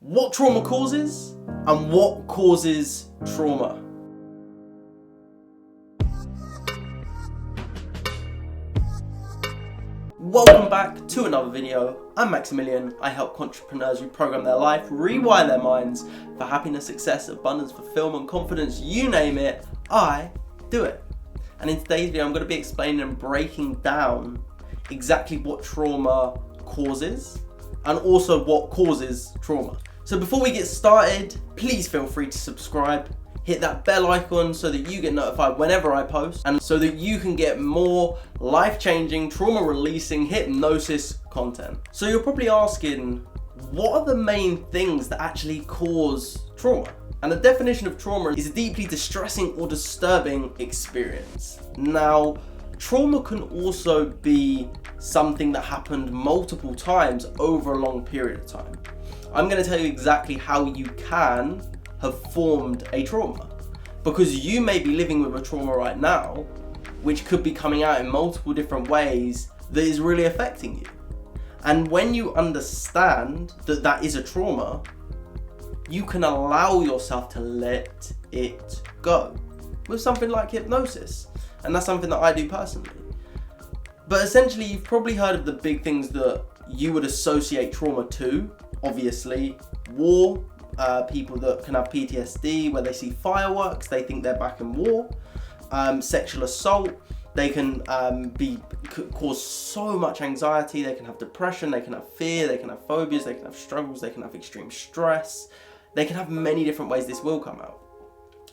what trauma causes and what causes trauma. Welcome back to another video. I'm Max Hindle. I help entrepreneurs reprogram their life, rewire their minds for happiness, success, abundance, fulfillment, confidence, you name it, I do it. And in today's video, I'm going to be explaining and breaking down exactly what trauma causes and also what causes trauma. So before we get started, please feel free to subscribe, hit that bell icon so that you get notified whenever I post and so that you can get more life-changing, trauma-releasing hypnosis content. So you're probably asking, what are the main things that actually cause trauma? And the definition of trauma is a deeply distressing or disturbing experience. Now, trauma can also be something that happened multiple times over a long period of time. I'm going to tell you exactly how you can have formed a trauma, because you may be living with a trauma right now which could be coming out in multiple different ways that is really affecting you. And when you understand that that is a trauma, you can allow yourself to let it go with something like hypnosis, and that's something that I do personally. But essentially, you've probably heard of the big things that you would associate trauma to. Obviously, war, people that can have PTSD, where they see fireworks, they think they're back in war. Sexual assault, they can cause so much anxiety, they can have depression, they can have fear, they can have phobias, they can have struggles, they can have extreme stress. They can have many different ways this will come out.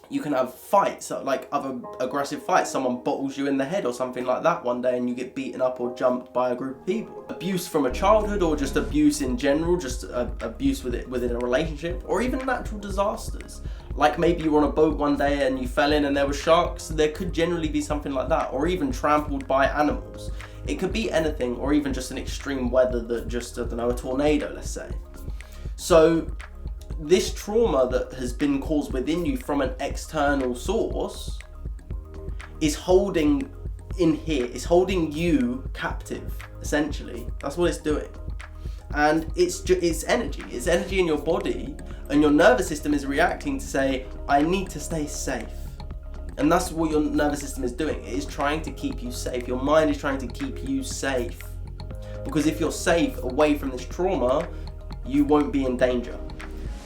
You can have fights, like other aggressive fights. Someone bottles you in the head or something like that one day and you get beaten up or jumped by a group of people. Abuse from a childhood, or just abuse in general, just abuse within a relationship, or even natural disasters. Like maybe you were on a boat one day and you fell in and there were sharks. There could generally be something like that, or even trampled by animals. It could be anything, or even just an extreme weather that just, I don't know, a tornado, let's say. So this trauma that has been caused within you from an external source is holding in here, is holding you captive, essentially. That's what it's doing. And it's energy in your body, and your nervous system is reacting to say, I need to stay safe. And that's what your nervous system is doing. It is trying to keep you safe. Your mind is trying to keep you safe. Because if you're safe away from this trauma, you won't be in danger.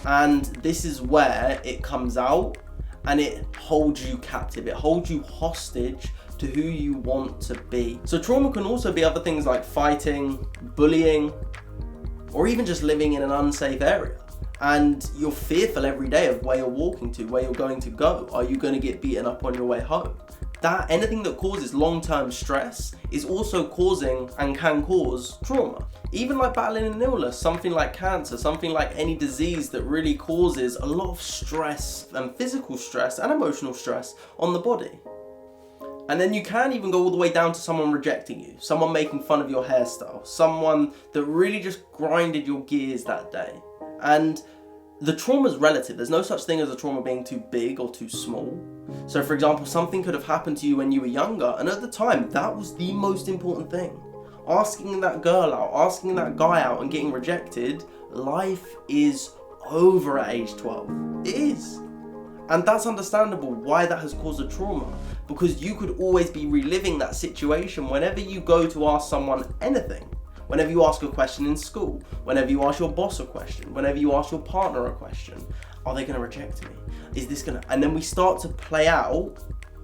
And this is where it comes out and it holds you captive. It holds you hostage to who you want to be. So trauma can also be other things like fighting, bullying, or even just living in an unsafe area. And you're fearful every day of where you're walking to, where you're going to go. Are you going to get beaten up on your way home? Anything that causes long-term stress is also causing and can cause trauma. Even like battling an illness, something like cancer, something like any disease that really causes a lot of stress and physical stress and emotional stress on the body. And then you can even go all the way down to someone rejecting you, someone making fun of your hairstyle, someone that really just grinded your gears that day. And the trauma is relative. There's no such thing as a trauma being too big or too small. So for example, something could have happened to you when you were younger, and at the time, that was the most important thing. Asking that girl out, asking that guy out and getting rejected, life is over at age 12. It is. And that's understandable why that has caused a trauma, because you could always be reliving that situation whenever you go to ask someone anything. Whenever you ask a question in school, whenever you ask your boss a question, whenever you ask your partner a question, are they going to reject me? Is this going to... And then we start to play out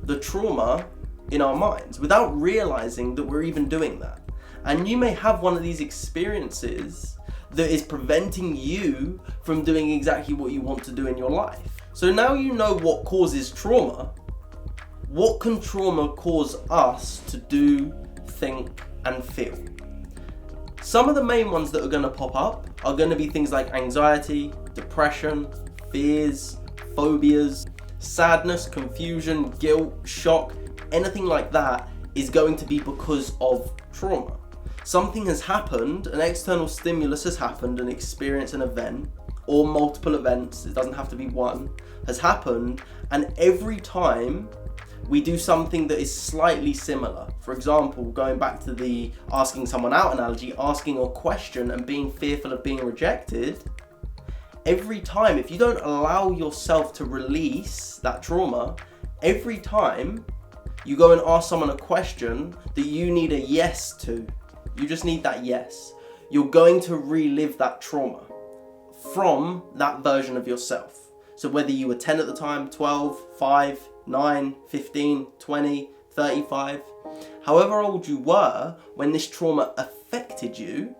the trauma in our minds without realizing that we're even doing that. And you may have one of these experiences that is preventing you from doing exactly what you want to do in your life. So now you know what causes trauma. What can trauma cause us to do, think, and feel? Some of the main ones that are going to pop up are going to be things like anxiety, depression, fears, phobias, sadness, confusion, guilt, shock. Anything like that is going to be because of trauma. Something has happened, an external stimulus has happened, an experience, an event, or multiple events, it doesn't have to be one, has happened, and every time we do something that is slightly similar. For example, going back to the asking someone out analogy, asking a question and being fearful of being rejected, every time, if you don't allow yourself to release that trauma, every time you go and ask someone a question that you need a yes to, you just need that yes, you're going to relive that trauma from that version of yourself. So whether you were 10 at the time, 12, 5, 9, 15, 20, 35, however old you were when this trauma affected you,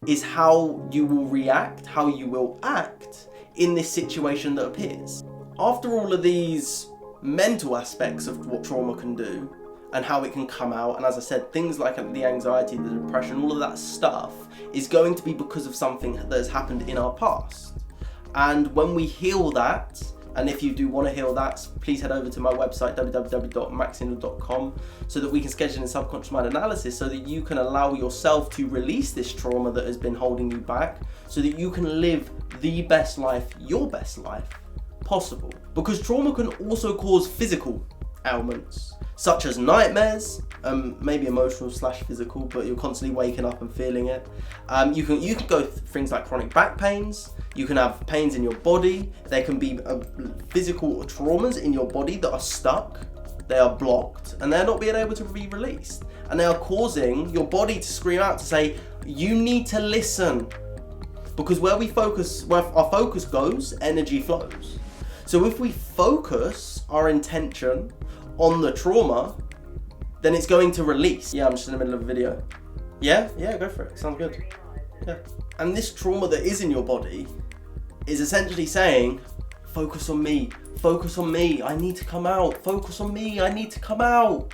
is how you will react, how you will act in this situation that appears. After all of these mental aspects of what trauma can do and how it can come out, and as I said, things like the anxiety, the depression, all of that stuff is going to be because of something that has happened in our past. And when we heal that, and if you do want to heal that, please head over to my website, www.maxhindle.com, so that we can schedule in subconscious mind analysis so that you can allow yourself to release this trauma that has been holding you back, so that you can live the best life, your best life possible. Because trauma can also cause physical ailments, such as nightmares, maybe emotional / physical, but you're constantly waking up and feeling it. You can go through things like chronic back pains. You can have pains in your body. There can be physical traumas in your body that are stuck, they are blocked, and they're not being able to be released. And they are causing your body to scream out to say, you need to listen. Because where our focus goes, energy flows. So if we focus our intention on the trauma, then it's going to release. Yeah, I'm just in the middle of a video. Yeah, go for it. Sounds good. Yeah. And this trauma that is in your body is essentially saying, focus on me, I need to come out, focus on me, I need to come out.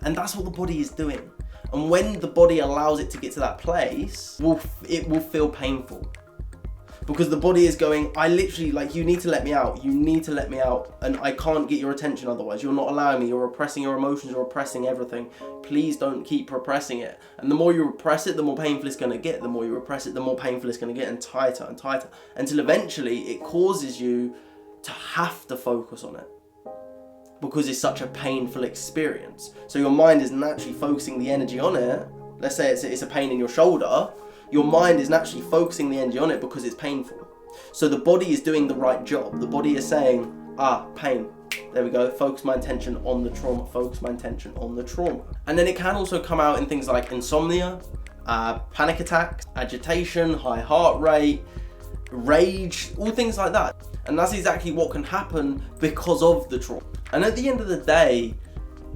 And that's what the body is doing. And when the body allows it to get to that place, it will feel painful. Because the body is going, I literally, you need to let me out, and I can't get your attention otherwise. You're not allowing me, you're repressing your emotions, you're repressing everything. Please don't keep repressing it. And the more you repress it, the more painful it's going to get. The more you repress it, the more painful it's going to get, and tighter, until eventually it causes you to have to focus on it. Because it's such a painful experience. So your mind is naturally focusing the energy on it. Let's say it's a pain in your shoulder. Your mind is naturally focusing the energy on it because it's painful. So the body is doing the right job. The body is saying, pain. There we go. Focus my attention on the trauma. Focus my attention on the trauma. And then it can also come out in things like insomnia, panic attacks, agitation, high heart rate, rage, all things like that. And that's exactly what can happen because of the trauma. And at the end of the day,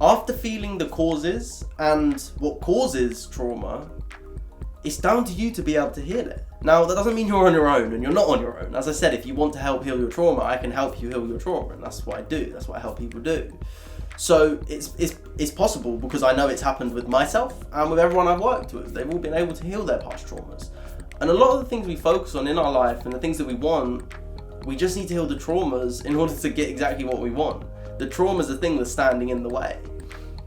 after feeling the causes and what causes trauma, it's down to you to be able to heal it. Now, that doesn't mean you're on your own, and you're not on your own. As I said, if you want to help heal your trauma, I can help you heal your trauma, and that's what I do. That's what I help people do. So it's possible, because I know it's happened with myself and with everyone I've worked with. They've all been able to heal their past traumas. And a lot of the things we focus on in our life and the things that we want, we just need to heal the traumas in order to get exactly what we want. The trauma is the thing that's standing in the way.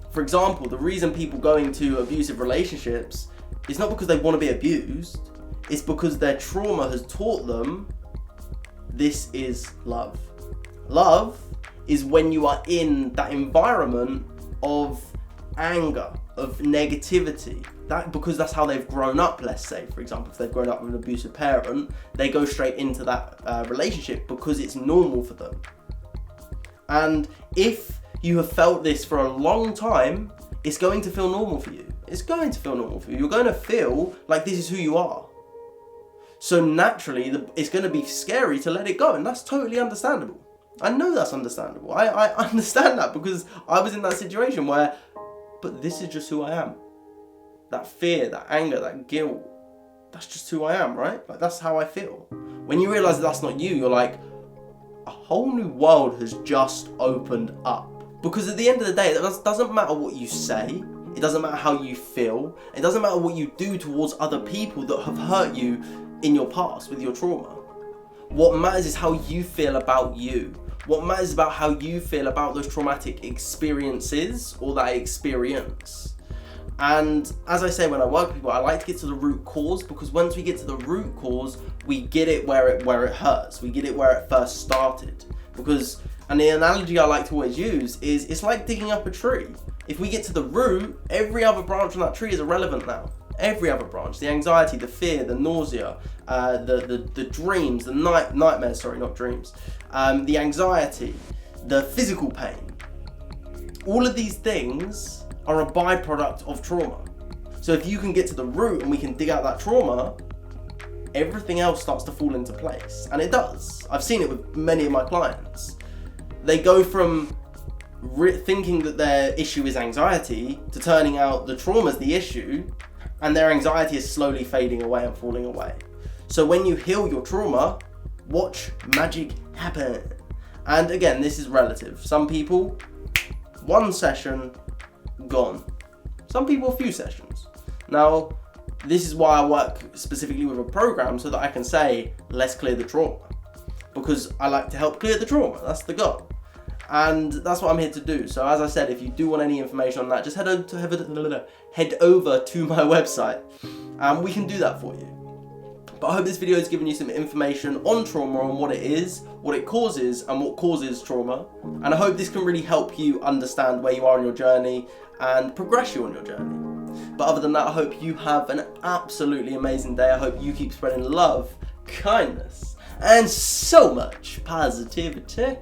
For example, the reason people go into abusive relationships is not because they want to be abused, it's because their trauma has taught them this is love. Love is when you are in that environment of anger, of negativity. Because that's how they've grown up, let's say. For example, if they've grown up with an abusive parent, they go straight into that relationship because it's normal for them. And if you have felt this for a long time, it's going to feel normal for you. It's going to feel normal for you. You're going to feel like this is who you are. So naturally, it's going to be scary to let it go, and that's totally understandable. I know that's understandable. I understand that because I was in that situation where, but this is just who I am. That fear, that anger, that guilt, that's just who I am, right? That's how I feel. When you realize that's not you, you're like, a whole new world has just opened up. Because at the end of the day, it doesn't matter what you say. It doesn't matter how you feel. It doesn't matter what you do towards other people that have hurt you in your past with your trauma. What matters is how you feel about you. What matters about how you feel about those traumatic experiences or that experience. And as I say, when I work with people, I like to get to the root cause, because once we get to the root cause, we get it where it hurts. We get it where it first started. And the analogy I like to always use is it's like digging up a tree. If we get to the root, every other branch on that tree is irrelevant now. Every other branch, the anxiety, the fear, the nausea, the dreams, the nightmares, sorry, not dreams, the anxiety, the physical pain. All of these things are a byproduct of trauma. So if you can get to the root and we can dig out that trauma, everything else starts to fall into place. And it does. I've seen it with many of my clients. They go from thinking that their issue is anxiety to turning out the trauma's the issue, and their anxiety is slowly fading away and falling away. So when you heal your trauma, watch magic happen. And again, this is relative. Some people, one session, gone. Some people, a few sessions. Now, this is why I work specifically with a program, so that I can say, let's clear the trauma. Because I like to help clear the trauma, that's the goal. And that's what I'm here to do. So as I said, if you do want any information on that, just head over to my website and we can do that for you. But I hope this video has given you some information on trauma, on what it is, what it causes, and what causes trauma. And I hope this can really help you understand where you are on your journey and progress you on your journey. But other than that, I hope you have an absolutely amazing day. I hope you keep spreading love, kindness, and so much positivity.